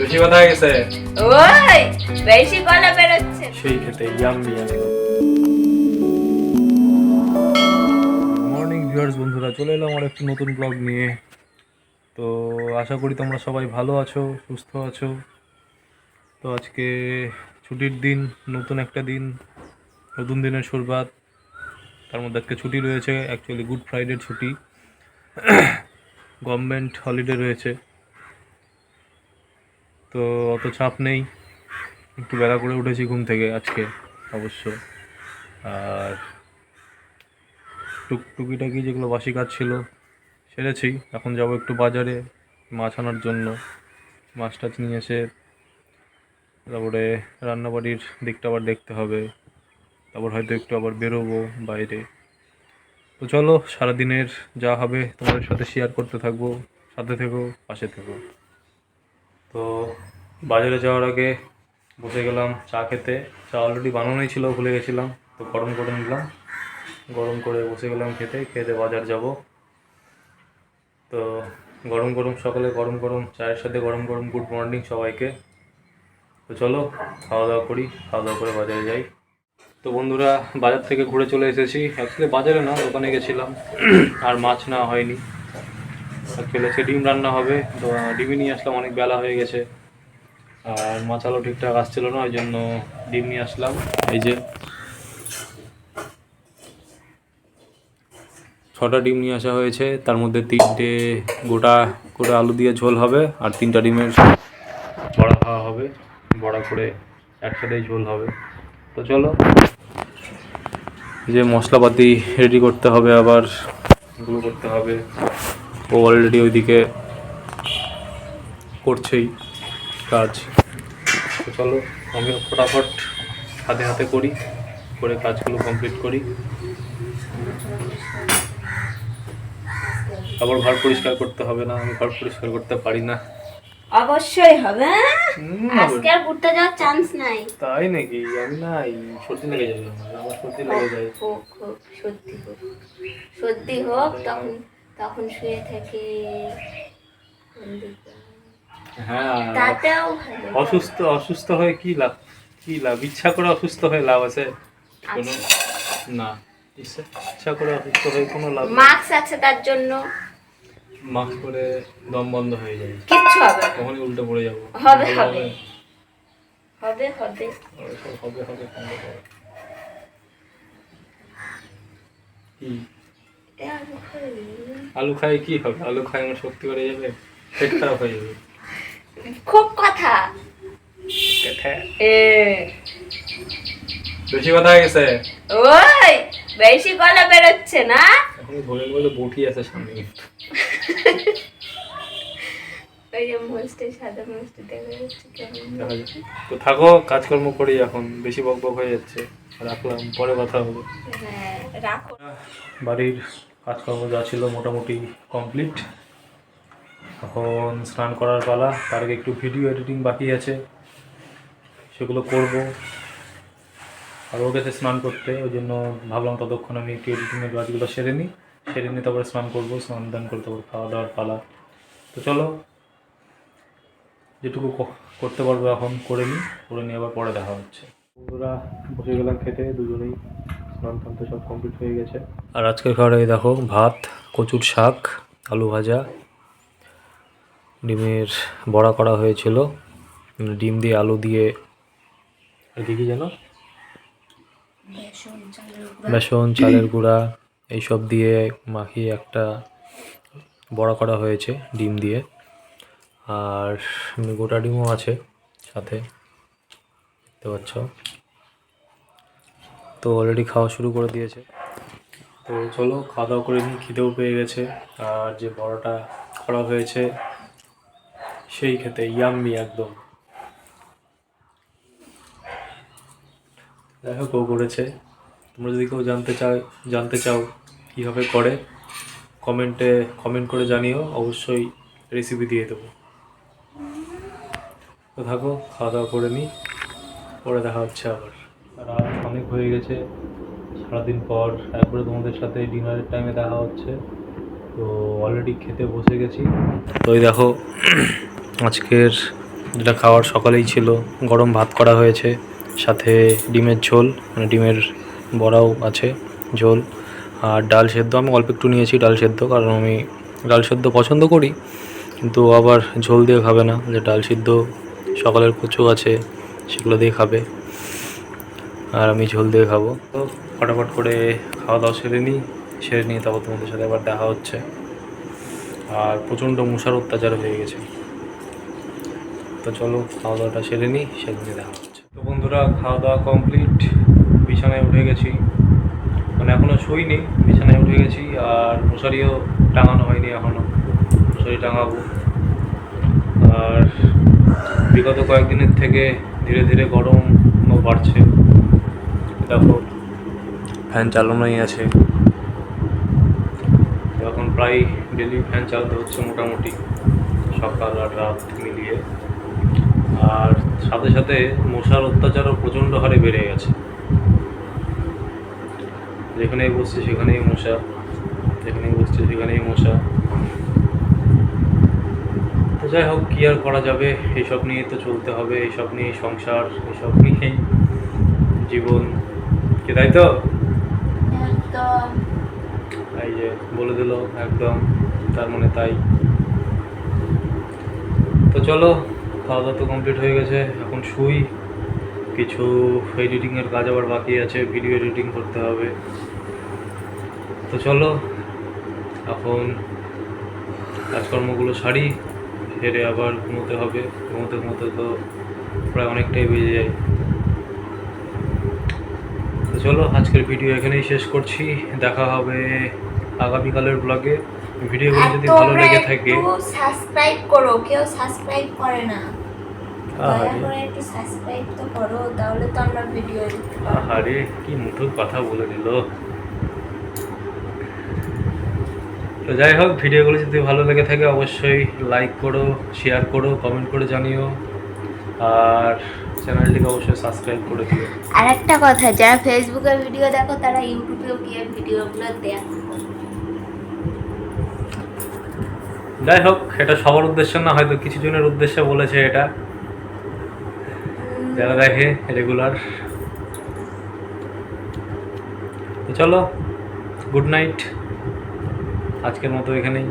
বেশি কথা হয়ে গেছে। ওই বেশি গলা বেরোচ্ছে। সেই খেতে ইয়াম্মি একদম। মর্নিং ভিউয়ার্স বন্ধুরা, চলে এলাম আমার একটু নতুন ব্লগ নিয়ে। তো আশা করি তোমরা সবাই ভালো আছো, সুস্থ আছো। তো আজকে ছুটির দিন, নতুন একটা দিন, নতুন দিনের শুরুয়াত। তার মধ্যে আজকে ছুটি রয়েছে, অ্যাকচুয়ালি গুড ফ্রাইডে ছুটি, গভর্নমেন্ট হলিডে রয়েছে। তো অত চাপ নেই, একটু বেলা করে উঠেছি ঘুম থেকে আজকে অবশ্য। আর টুকিটাকি যেগুলো বাসি কাজ ছিল সেরেছি। এখন যাব একটু বাজারে মাছ আনার জন্য। মাছ টাছ নিয়ে এসে তারপরে রান্নাবাড়ির দিকটা আবার দেখতে হবে। তারপর হয়তো একটু আবার বেরোবো বাইরে। তো চলো, সারাদিনের যা হবে তোমাদের সাথে শেয়ার করতে থাকবো। সাথে থেকো, পাশে থেকো। তো বাজারে যাওয়ার আগে বসে গেলাম চা খেতে। চা অলরেডি বানানোই ছিল, ভুলে গেছিলাম, তো গরম করে নিলাম। গরম করে বসে গেলাম খেতে খেতে বাজার যাব। তো গরম গরম সকালে গরম গরম চায়ের সাথে গরম গরম গুড মর্নিং সবাইকে। তো চলো খাওয়া দাওয়া করি, খাওয়া দাওয়া করে বাজারে যাই। তো বন্ধুরা, বাজার থেকে ঘুরে চলে এসেছি। অ্যাকচুয়ালি বাজারে না, দোকানে গেছিলাম। আর মাছ নেওয়া হয়নি। অ্যাকচুয়ালি আজকে ডিম রান্না হবে, তো ডিমই নিয়ে আসলাম, অনেক বেলা হয়ে গেছে। আর মাছ আলো ঠিকঠাক আসছিল না, ওই জন্য ডিম নিয়ে আসলাম। এই যে 6টা ডিম নিয়ে আসা হয়েছে, তার মধ্যে 3টে গোটা করে আলু দিয়ে ঝোল হবে, আর 3টা ডিমের বড়া খাওয়া হবে। বড়া করে একসাথেই ঝোল হবে। তো চলো, যে মশলাপাতি রেডি করতে হবে, আবার এগুলো করতে হবে। ও অলরেডি ওইদিকে করছেই কাজ। তো চলো, আমিও ফটাফট হাতে হাতে করি, করে কাজগুলো কমপ্লিট করি। আবার ঘর পরিষ্কার করতে হবে না, আমি ঘর পরিষ্কার করতে পারি না। অবশ্যই হবে। আবার আজকে আর ঘুরতে যাওয়ার চান্স নাই। তাই নাকি? আমি নাই, সর্দি লেগে যাবে আমার সর্দি লেগে যায়। হোক হোক, সত্যি হোক, সত্যি হোক, তখন তখন শুয়ে থেকে হ্যাঁ, তাতেও ভালো। অসুস্থ অসুস্থ হয়ে কি লাভ? কি লাভ? ইচ্ছা করে অসুস্থ হয়ে লাভ আছে কোনো? না, ইচ্ছা করে অসুস্থ হয়ে কোনো লাভ নেই। মাস্ক আছে তার জন্য। মাস্ক করে দম বন্ধ হয়ে যায়, কিচ্ছু হবে না। তখনই উল্টে পড়ে যাবো। হবে ভালো হবে হবে হবে। ওসব হবে হবে কাণ্ড করে। কি এ আলু খাবি? আলু খাই কি হবে? আলু খাই আমার শক্তি বেড়ে যাবে, পেট খারাপ হয়ে যাবে। খুব কথা। এ বেশি কথা হয়ে গেছে। ওই বেশি গলা বেরোচ্ছে না। এখন ধরে বলে বটি আছে সামনে। ওই যে মোস্টে সাদা মোস্টে দেখা যাচ্ছে কেমন। দেখা যাক। তো থাকো, কাজকর্ম করি, এখন বেশি বক বক হয়ে যাচ্ছে। রাখলাম, পরে কথা হবে। হ্যাঁ রাখো। বাড়ির কাজকর্ম যা ছিল মোটামুটি কমপ্লিট। এখন স্নান করার পালা। তার আগে একটু ভিডিও এডিটিং বাকি আছে, সেগুলো করব। আর ও গেছে স্নান করতে, ওই জন্য ভাবলাম ততক্ষণ আমি একটু এডিটিংয়ের কাজগুলো সেরে নিই। সেরে নিয়ে তারপরে স্নান করবো, স্নান দান করে তারপর খাওয়া দাওয়ার পালা। তো চলো, যেটুকু করতে পারবো এখন করে নিই, করে নিয়ে আবার পরে দেখা হচ্ছে। বন্ধুরা, বসে গেলাম খেতে, দুজনেই স্নান টান তো সব কমপ্লিট হয়ে গেছে। আর আজকের খাবারে দেখো, ভাত, কচুর শাক, আলু ভাজা, ডিমের বড়া করা হয়েছিল, ডিম দিয়ে আলু দিয়ে, আর কি যেন বেসন চালের গুঁড়া এইসব দিয়ে মাখিয়ে একটা বড়া করা হয়েছে ডিম দিয়ে। আর গোটা ডিমও আছে সাথে, দেখতে পাচ্ছ। তো অলরেডি খাওয়া শুরু করে দিয়েছে। তো চলো খাওয়া দাওয়া করে নিই, খিদেও পেয়ে গেছে। আর যে বড়াটা করা হয়েছে সেই খেতে ইয়াম্মি একদম। দেখো কেউ করেছে। তোমরা যদি কেউ জানতে চাও কীভাবে করে, কমেন্ট করে জানিও, অবশ্যই রেসিপি দিয়ে দেবো। তো থাকো, খাওয়া দাওয়া করে নিই, পরে দেখা হচ্ছে আবার। রাত অনেক হয়ে গেছে, সারাদিন পর একবারে তোমাদের সাথে ডিনারের টাইমে দেখা হচ্ছে। তো অলরেডি খেতে বসে গেছি। তো এই দেখো, আজকের যেটা খাওয়ার সকালেই ছিল। গরম ভাত করা হয়েছে, সাথে ডিমের ঝোল, মানে ডিমের বড়াও আছে, ঝোল, আর ডাল সেদ্ধ। আমি অল্প একটু নিয়েছি ডাল সেদ্ধ, কারণ আমি ডাল সেদ্ধ পছন্দ করি, কিন্তু আবার ঝোল দিয়ে খাবে না, যে ডাল সিদ্ধ সকালের কচু আছে সেগুলো দিয়ে খাবে, আর আমি ঝোল দিয়ে খাবো। তো ফটাফট করে খাওয়া দাওয়া সেরে নিয়ে তারপর তোমাদের সাথে আবার দেখা হচ্ছে। আর প্রচণ্ড মশার অত্যাচার হয়ে গেছে, তো চলো খাওয়া দাওয়াটা সেরে নিই, সেদিনে দেখা হচ্ছে। তো বন্ধুরা, খাওয়া দাওয়া কমপ্লিট, বিছানায় উঠে গেছি, মানে এখনও শুইনি, বিছানায় উঠে গেছি। আর মশারিও টাঙানো হয়নি এখনও, মশারি টাঙাবো। আর বিগত কয়েকদিনের থেকে ধীরে ধীরে গরমও বাড়ছে, দেখো ফ্যান চালানোই আছে এখন, প্রায় ডেলি ফ্যান চালাতে হচ্ছে মোটামুটি, সকাল আর রাত মিলিয়ে। আর সাথে সাথে মশার অত্যাচারও প্রচণ্ড হারে বেড়ে গেছে, যেখানেই বসছে সেখানেই মশা, যেখানেই বসছে সেখানেই মশা। তো যাই হোক, কী আর করা যাবে, এইসব নিয়ে তো চলতে হবে, এইসব নিয়েই সংসার, এইসব নিয়েই জীবন, কি তাই তো? একদম। এই যে বলে দিল একদম, তার মানে তাই। তো চলো, খাওয়া দাওয়া তো কমপ্লিট হয়ে গেছে, এখন শুই। কিছু এডিটিংয়ের কাজ আবার বাকি আছে, ভিডিও এডিটিং করতে হবে। তো চলো এখন কাজকর্মগুলো সারি, সেরে আবার ঘুমোতে হবে। ঘুমোতে ঘুমোতে তো প্রায় অনেকটাই বেজে যায়। তো চলো, আজকের ভিডিও এখানেই শেষ করছি, দেখা হবে আগামীকালের ব্লগে। ভিডিওগুলো যদি ভালো লেগে থাকে সাবস্ক্রাইব করো, কেউ সাবস্ক্রাইব করে না, দয়া আহারে করে একটু সাবস্ক্রাইব তো করো, তাহলে তো আমরা ভিডিও দিতে পারবো। আহারে, কি মধুর কথা বলে দিল। তো যাই হোক, ভিডিওগুলো যদি ভালো লেগে থাকে অবশ্যই লাইক করো, শেয়ার করো, কমেন্ট করে জানিও, আর চ্যানেলটিকে অবশ্যই সাবস্ক্রাইব করে দিও। আর একটা কথা, যারা ফেসবুকে ভিডিও দেখো তারা ইউটিউবেও গিয়ে ভিডিওগুলো দেখো। যাই হোক, এটা সবার উদ্দেশ্য না, হয়তো কিছু জনের উদ্দেশ্যে বলেছে এটা, যারা দেখে রেগুলার। তো চলো, গুড নাইট, আজকের মতো এখানেই।